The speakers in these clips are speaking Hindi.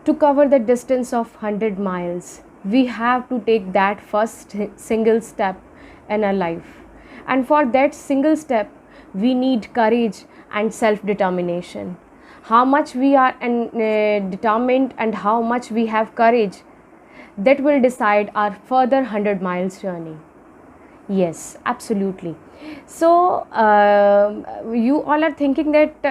To cover the distance of 100 miles, we have to take that first single step in our life. And for that single step, we need courage and self-determination. How much we are determined and how much we have courage, that will decide our further 100 miles journey. Yes, absolutely. So you all are thinking that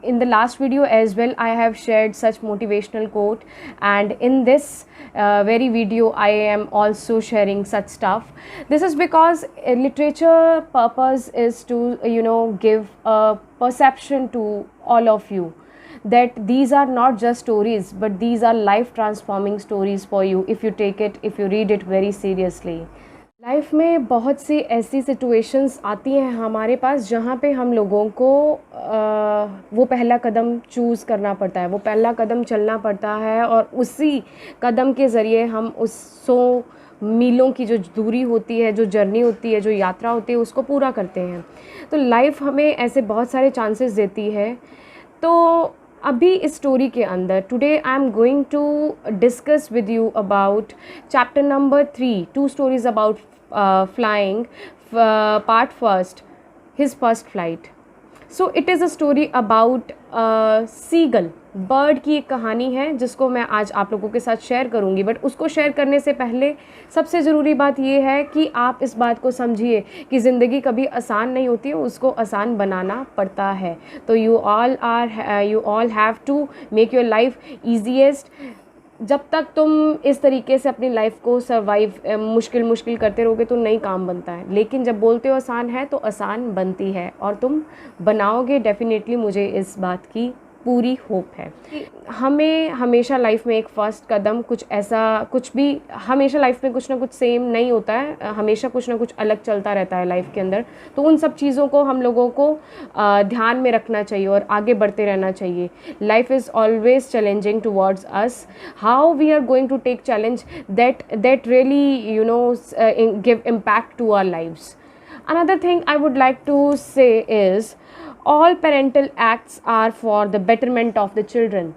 in the last video as well I have shared such motivational quote, and in this very video I am also sharing such stuff. This is because literature purpose is to give a perception to all of you that these are not just stories, but these are life transforming stories for you if you take it, if you read it very seriously. Life में बहुत सी ऐसी सिचुएशंस आती हैं हमारे पास जहाँ पे हम लोगों को वो पहला कदम चूज़ करना पड़ता है, वो पहला कदम चलना पड़ता है, और उसी कदम के ज़रिए हम उस 100 मीलों की जो दूरी होती है, जो जर्नी होती है, जो यात्रा होती है, उसको पूरा करते हैं। तो लाइफ हमें ऐसे बहुत सारे चांसेस देती है। तो अभी इस स्टोरी के अंदर today I am going to discuss with you about chapter number 3, 2 stories about flying, part first, his first flight. So it is a story about seagull, bird की एक कहानी है जिसको मैं आज आप लोगों के साथ शेयर करूंगी। बट उसको शेयर करने से पहले सबसे ज़रूरी बात ये है कि आप इस बात को समझिए कि ज़िंदगी कभी आसान नहीं होती है, उसको आसान बनाना पड़ता है। तो you all have to make your life easiest. जब तक तुम इस तरीके से अपनी लाइफ को सर्वाइव मुश्किल करते रहोगे तो नहीं काम बनता है, लेकिन जब बोलते हो आसान है तो आसान बनती है, और तुम बनाओगे डेफिनेटली। मुझे इस बात की पूरी होप है। हमें हमेशा लाइफ में एक फ़र्स्ट कदम, कुछ ऐसा कुछ भी, हमेशा लाइफ में कुछ ना कुछ सेम नहीं होता है, हमेशा कुछ ना कुछ अलग चलता रहता है लाइफ के अंदर। तो उन सब चीज़ों को हम लोगों को ध्यान में रखना चाहिए और आगे बढ़ते रहना चाहिए। Life is always challenging towards us. How we are going to take challenge that really give impact to our lives. Another thing I would like to say is all parental acts are for the betterment of the children.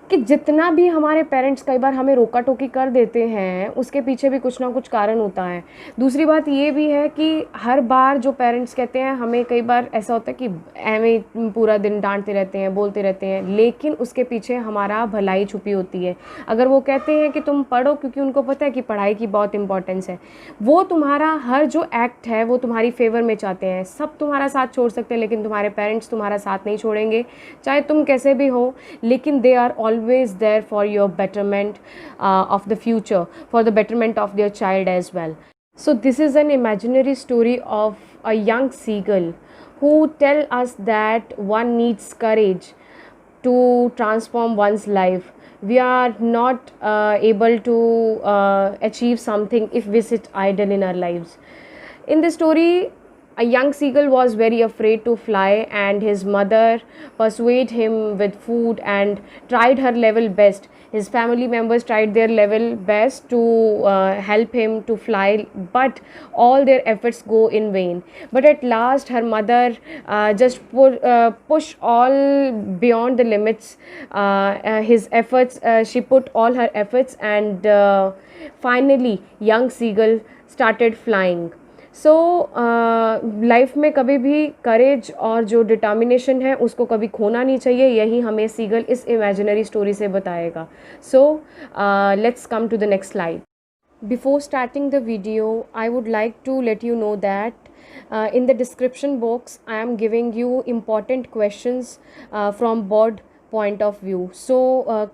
कि जितना भी हमारे पेरेंट्स कई बार हमें रोका टोकी कर देते हैं, उसके पीछे भी कुछ ना कुछ कारण होता है। दूसरी बात ये भी है कि हर बार जो पेरेंट्स कहते हैं, हमें कई बार ऐसा होता है कि एवं पूरा दिन डांटते रहते हैं, बोलते रहते हैं, लेकिन उसके पीछे हमारा भलाई छुपी होती है। अगर वो कहते हैं कि तुम पढ़ो क्योंकि उनको पता है कि पढ़ाई की बहुत इंपॉर्टेंस है, वो तुम्हारा हर जो एक्ट है वो तुम्हारी फेवर में चाहते हैं। सब तुम्हारा साथ छोड़ सकते हैं, लेकिन तुम्हारे पेरेंट्स तुम्हारा साथ नहीं छोड़ेंगे, चाहे तुम कैसे भी हो, लेकिन they are always there for your betterment of the future, for the betterment of their child as well. So this is an imaginary story of a young seagull who tell us that one needs courage to transform one's life. We are not able to achieve something if we sit idle in our lives. In the story, a young seagull was very afraid to fly, and his mother persuaded him with food and tried her level best. His family members tried their level best to help him to fly, but all their efforts go in vain. But at last her mother just push all beyond the limits, his efforts. She put all her efforts, and finally young seagull started flying. So life में कभी भी करेज और जो डिटर्मिनेशन है उसको कभी खोना नहीं चाहिए। यही हमें सीगल इस इमेजिनरी स्टोरी से बताएगा। So let's come to the next slide. Before starting the video, I would like to let you know that in the description box I am giving you important questions from board point of view. So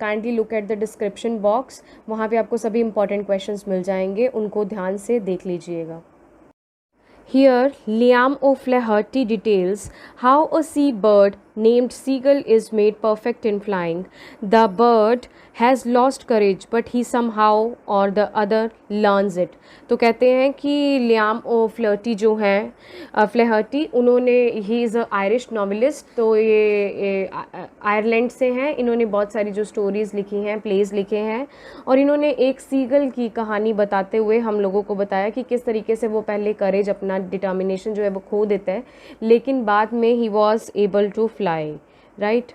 kindly look at the description box, वहाँ पे आपको सभी important questions मिल जाएंगे, उनको ध्यान से देख लीजिएगा। Here, Liam O'Flaherty details how a seabird named Seagull is made perfect in flying. The bird has lost courage, but he somehow or the other learns it. तो कहते हैं कि लियाम ओफ्लर्टी जो हैं फ्लेहर्टी, उन्होंने he is a Irish novelist, तो ये आयरलैंड से हैं। इन्होंने बहुत सारी जो स्टोरीज़ लिखी हैं, प्लेज लिखे हैं, और इन्होंने एक सीगल की कहानी बताते हुए हम लोगों को बताया कि किस तरीके से वो पहले करेज, अपना डिटर्मिनेशन जो है वो खो देता है, लेकिन बाद में ही was able to fly, right.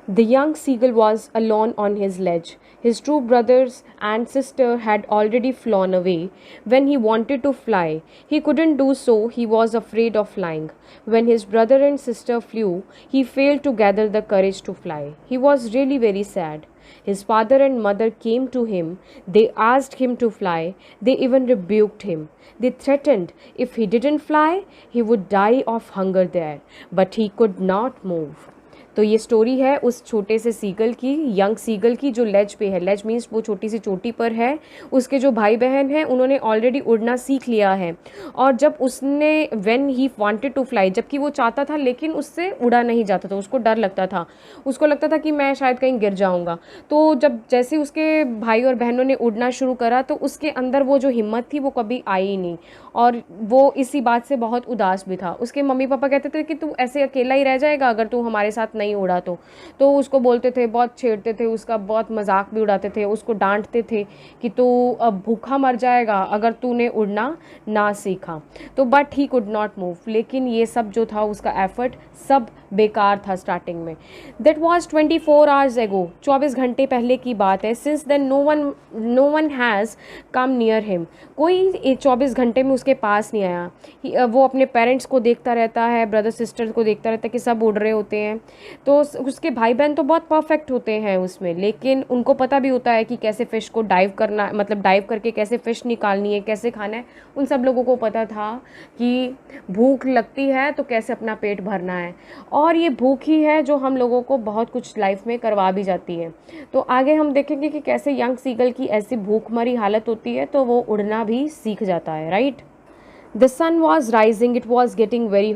The young seagull was alone on his ledge. His two brothers and sister had already flown away. When he wanted to fly, he couldn't do so, he was afraid of flying. When his brother and sister flew, he failed to gather the courage to fly. He was really very sad. His father and mother came to him. They asked him to fly. They even rebuked him. They threatened if he didn't fly, he would die of hunger there. But he could not move. तो ये स्टोरी है उस छोटे से सीगल की, यंग सीगल की, जो लेज पे है. लेज मीन्स वो छोटी सी चोटी पर है. उसके जो भाई बहन हैं उन्होंने ऑलरेडी उड़ना सीख लिया है. और जब उसने when he wanted to fly, जबकि वो चाहता था लेकिन उससे उड़ा नहीं जाता था, उसको डर लगता था, उसको लगता था कि मैं शायद कहीं गिर जाऊंगा. तो जब जैसे उसके भाई और बहनों ने उड़ना शुरू करा तो उसके अंदर वो जो हिम्मत थी वो कभी आई ही नहीं, और वो इसी बात से बहुत उदास भी था. उसके मम्मी पापा कहते थे कि तू ऐसे अकेला ही रह जाएगा अगर तू हमारे साथ नहीं उड़ा तो उसको बोलते थे, बहुत छेड़ते थे, उसका बहुत मजाक भी उड़ाते थे, उसको डांटते थे कि तू अब भूखा मर जाएगा अगर तूने उड़ना ना सीखा. तो but he could not move. लेकिन ये सब जो था उसका एफर्ट सब बेकार था स्टार्टिंग में. दैट वॉज 24 आवर्स एगो, 24 घंटे पहले की बात है. Since then no one has come near him. कोई 24 घंटे में उसके पास नहीं आया. वो अपने पेरेंट्स को देखता रहता है, ब्रदर सिस्टर को देखता रहता है कि सब उड़ रहे होते हैं. तो उसके भाई बहन तो बहुत परफेक्ट होते हैं उसमें, लेकिन उनको पता भी होता है कि कैसे फ़िश को डाइव करना, मतलब डाइव करके कैसे फ़िश निकालनी है, कैसे खाना है. उन सब लोगों को पता था कि भूख लगती है तो कैसे अपना पेट भरना है, और ये भूख ही है जो हम लोगों को बहुत कुछ लाइफ में करवा भी जाती है. तो आगे हम देखेंगे कि कैसे यंग सीगल की ऐसी भूखमरी हालत होती है तो वो उड़ना भी सीख जाता है. Right. The sun was rising, it was getting very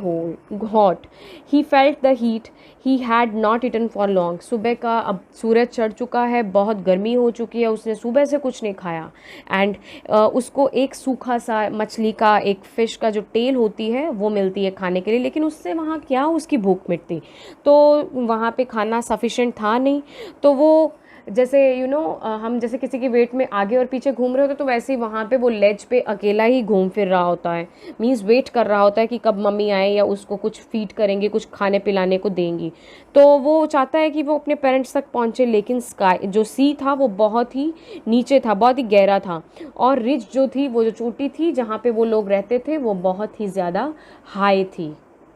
hot. He felt the heat. He had not eaten for long. सुबह का अब सूरज चढ़ चुका है, बहुत गर्मी हो चुकी है, उसने सुबह से कुछ नहीं खाया. एंड उसको एक सूखा सा मछली का, एक फ़िश का जो टेल होती है वो मिलती है खाने के लिए, लेकिन उससे वहाँ क्या उसकी भूख मिटती. तो वहाँ पे खाना सफिशेंट था नहीं. तो वो जैसे हम जैसे किसी के वेट में आगे और पीछे घूम रहे होते तो वैसे ही वहाँ पे वो लेज पे अकेला ही घूम फिर रहा होता है. मीन्स वेट कर रहा होता है कि कब मम्मी आए या उसको कुछ फीड करेंगे, कुछ खाने पिलाने को देंगी. तो वो चाहता है कि वो अपने पेरेंट्स तक पहुँचे, लेकिन स्काई जो सी था वो बहुत ही नीचे था, बहुत ही गहरा था, और रिज जो थी, वो जो चोटी थी जहाँ पे वो लोग रहते थे, वो बहुत ही ज़्यादा हाई थी.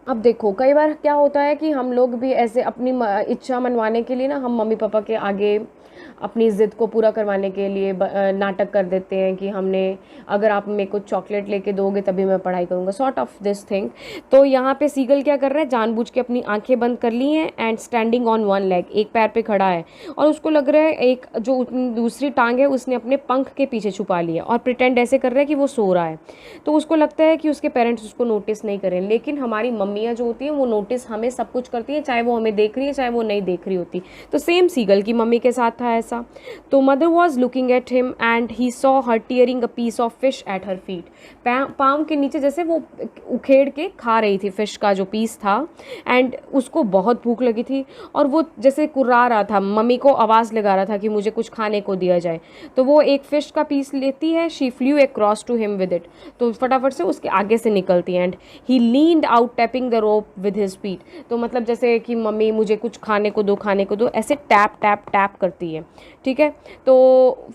अब देखो, कई बार क्या होता है कि हम लोग भी ऐसे अपनी इच्छा मनवाने के लिए ना, हम मम्मी पापा के आगे अपनी ज़िद को पूरा करवाने के लिए नाटक कर देते हैं कि हमने, अगर आप मेरे को चॉकलेट लेके दोगे तभी मैं पढ़ाई करूँगा, सॉर्ट ऑफ दिस थिंग. तो यहाँ पे सीगल क्या कर रहा है, जानबूझ के अपनी आंखें बंद कर ली हैं and standing on one leg, एक पैर पे खड़ा है, और उसको लग रहा है एक जो दूसरी टांग है उसने अपने पंख के पीछे छुपा लिया, और प्रिटेंड ऐसे कर रहा है कि वो सो रहा है. तो उसको लगता है कि उसके पेरेंट्स उसको नोटिस नहीं करें, लेकिन हमारी मम्मियाँ जो होती हैं वो नोटिस हमें सब कुछ करती हैं, चाहे वो हमें देख रही है चाहे वो नहीं देख रही होती. तो सेम सीगल की मम्मी के साथ था ऐसा. तो mother was looking at him and he saw her tearing a piece of fish at her feet. पाँव के नीचे जैसे वो उखेड़ के खा रही थी फिश का जो पीस था, एंड उसको बहुत भूख लगी थी, और वो जैसे कुर्रा रहा था, मम्मी को आवाज़ लगा रहा था कि मुझे कुछ खाने को दिया जाए. तो वो एक फ़िश का पीस लेती है, she flew across to him with it, तो फटाफट से उसके आगे से निकलती है. And he leaned out tapping the rope with his feet. तो मतलब जैसे कि मम्मी मुझे कुछ खाने को दो, खाने को दो, ऐसे टैप टैप टैप करती है. ठीक है. तो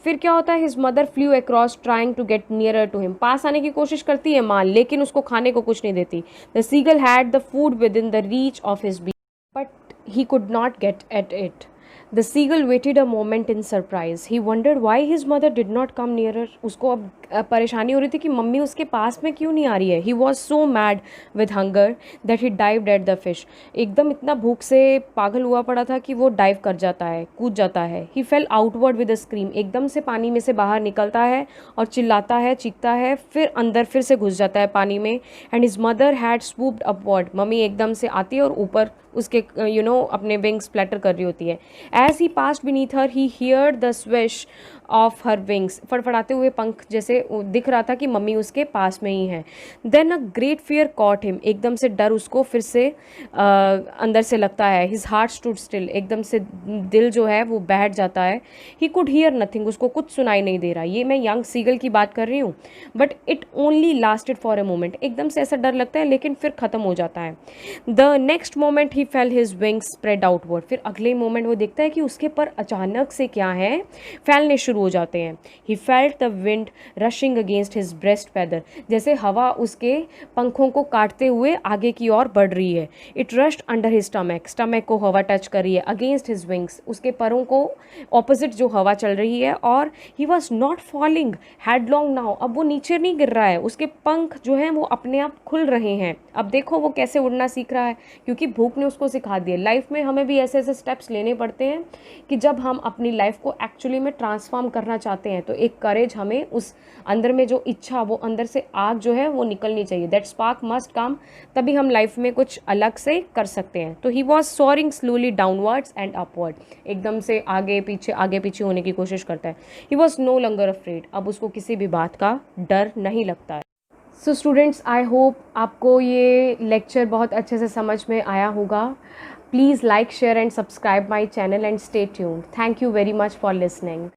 फिर क्या होता है, his mother flew across trying to get nearer to him. पास आने की कोशिश करती है माँ, लेकिन उसको खाने को कुछ नहीं देती. The seagull had the food within the reach of his beak, but he could not get at it. The seagull waited a moment in surprise. He wondered why his mother did not come nearer. उसको अब परेशानी हो रही थी कि मम्मी उसके पास में क्यों नहीं आ रही है. He was so mad with hunger that he dived at the fish. एकदम इतना भूख से पागल हुआ पड़ा था कि वो डाइव कर जाता है, कूद जाता है. He fell outward with a scream. एकदम से पानी में से बाहर निकलता है और चिल्लाता है, चीखता है, फिर अंदर फिर से घुस जाता है पानी में. And his mother had swooped upward. Mummy एकदम से आती है और ऊपर उसके अपने विंग्स फ्लैटर कर रही होती है. As he passed beneath her, he heard the swish of her wings. फड़फड़ाते हुए पंख जैसे से दिख रहा था कि मम्मी उसके पास में ही है। Then a great fear caught him, एकदम से डर उसको फिर से अंदर से लगता है। हिज हार्ट स्टूड स्टिल, एकदम से दिल जो है वो बैठ जाता है। ही कुड हियर नथिंग, उसको कुछ सुनाई नहीं दे रहा। ये मैं यंग सीगल की बात कर रही हूँ, but it only lasted for a moment. एकदम से ऐसा डर लगता है लेकिन फिर ख़त्म हो जाता है। The next moment he fail his wings spread outward, फिर अगले मोमेंट वो देखता है कि उसके पर अचानक से क्या है, फैलने शुरू हो जाते हैं। He felt the wind rushing against his breast feather, जैसे हवा उसके पंखों को काटते हुए आगे की ओर बढ़ रही है। It rushed under his stomach, stomach को हवा टच कर रही है। अगेंस्ट हिज विंग्स, उसके परों को ऑपोजिट जो हवा चल रही है। और he was not falling headlong now, अब वो नीचे नहीं गिर रहा है, उसके पंख जो हैं वो अपने आप खुल रहे हैं। अब देखो वो कैसे उड़ना सीख रहा है, क्योंकि भूख ने उसको सिखा दिया। लाइफ में हमें भी ऐसे ऐसे स्टेप्स लेने पड़ते हैं कि जब हम अपनी लाइफ को एक्चुअली में ट्रांसफॉर्म करना चाहते हैं तो एक करेज हमें, उस अंदर में जो इच्छा, वो अंदर से आग जो है वो निकलनी चाहिए। दैट स्पार्क मस्ट कम, तभी हम लाइफ में कुछ अलग से कर सकते हैं। तो he was soaring slowly downwards and upward, एकदम से आगे पीछे होने की कोशिश करता है। He was no longer afraid, अब उसको किसी भी बात का डर नहीं लगता है। सो स्टूडेंट्स, आई होप आपको ये लेक्चर बहुत अच्छे से समझ में आया होगा। Please like, share and subscribe my channel and stay tuned. Thank you very much for listening.